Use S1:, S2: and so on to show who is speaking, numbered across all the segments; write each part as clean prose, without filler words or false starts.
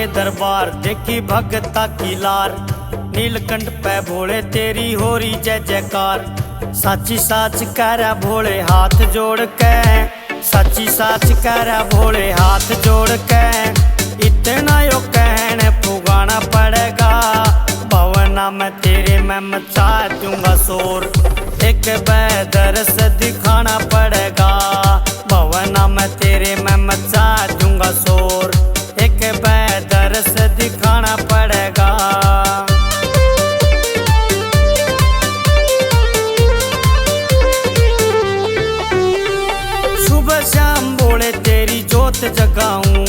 S1: के दरबार देखी भगता की लार। नीलकंठ पे भोले तेरी हो रही जय जयकार। साची साच कह रहा भोले हाथ जोड़ के, साची साच कह रहा भोले हाथ जोड़ के। इतना यो कहने पुगाना पड़ेगा, भवना में तेरे मैं मचा दूंगा शोर। एक बेदर से दिखाना पड़ेगा, भवना में तेरे मैं मचा दूंगा शोर। एक बेदर से दिखाना पड़ेगा। सुबह शाम भोले तेरी जोत जगाऊं,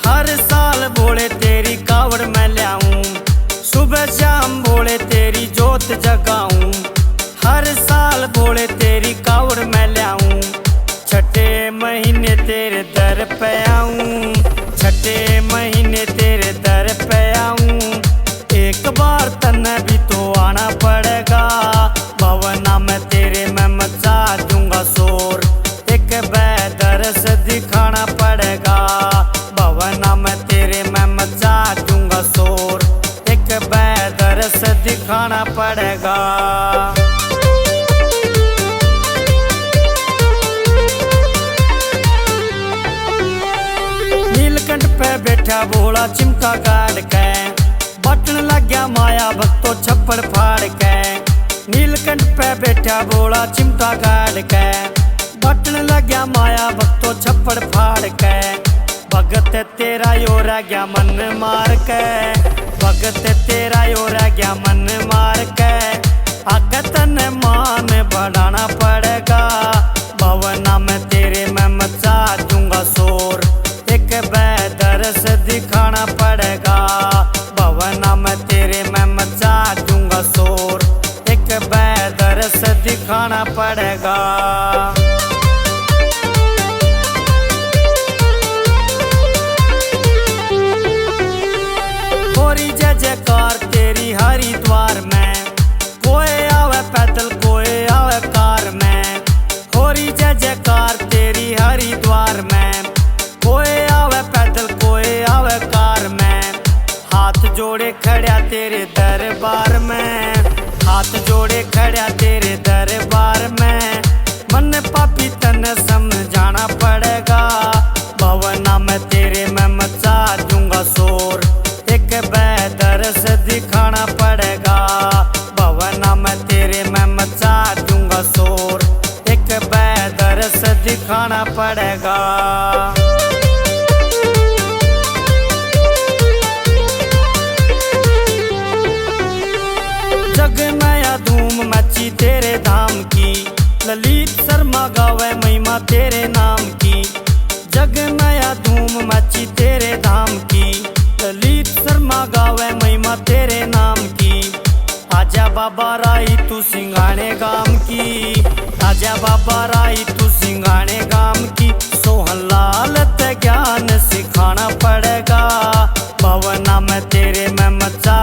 S1: हर साल भोले तेरी कावड़ मैं लाऊं। सुबह शाम भोले तेरी जोत जगाऊं, हर साल भोले तेरी कावड़ मैं लाऊं। छठे महीने तेरे दर पे आऊं, छठे महीने तेरे दर पे आऊं। एक बार तन्ने भी तो आना पड़ेगा, भवना में तेरे मैं मचा दूंगा शोर। एक बेदर से दिखाना पड़ेगा, भवना में तेरे मैं मचा दूंगा शोर। एक बेदर से दिखाना पड़ेगा। नीलकंठ पे बैठा भोला चिमटा गाड़ के, बटन लग गया माया भक्तों छप्पड़ फाड़ के। नीलकंठ पे बैठा भोला चिमटा गाड़ के, बटन लग गया माया भक्तों छप्पड़ फाड़ के। भगत तेरा यो रह गया मन मार के, भगत तेरा यो रह गया मन मार के। आगे तने मान बढ़ाना पड़ेगा, भवना में तेरे मैं मचा दूंगा शोर। एक बेदर से दिखाना पड़ेगा, भवना में तेरे मैं मचा दूंगा शोर। एक बेदर से दिखाना पड़ेगा। होरी जय जयकार तेरी हरिद्वार में, कोई आवे पैदल कोई आवे कार में। होरी जय जयकार तेरी हरिद्वार में, कोई आवे पैदल कोई आवे कार में। हाथ जोड़े खड़ा तेरे दरबार में, हाथ जोड़े खड़ा तेरे दरबार में। मन पापी तने समझाना पड़ेगा, भवना में तेरे मैं मचा दूंगा शोर। एक बेदर से दिखाना पड़ेगा, भवना में तेरे मैं मचा दूंगा शोर। एक बेदर से दिखाना पड़ेगा। जग नया धूम मची तेरे धाम की, ललित शर्मा गावे महिमा तेरे नाम की। जग नया धूम मची तेरे धाम की, ललित शर्मा गावे महिमा तेरे नाम की। आजा बाबा राई तू सिंघाने गाम की, आजा बाबा राई तू सिंघाने गाम की। सोहन लाल ते ज्ञान सिखाना पड़ेगा, भवना में तेरे मैं मचा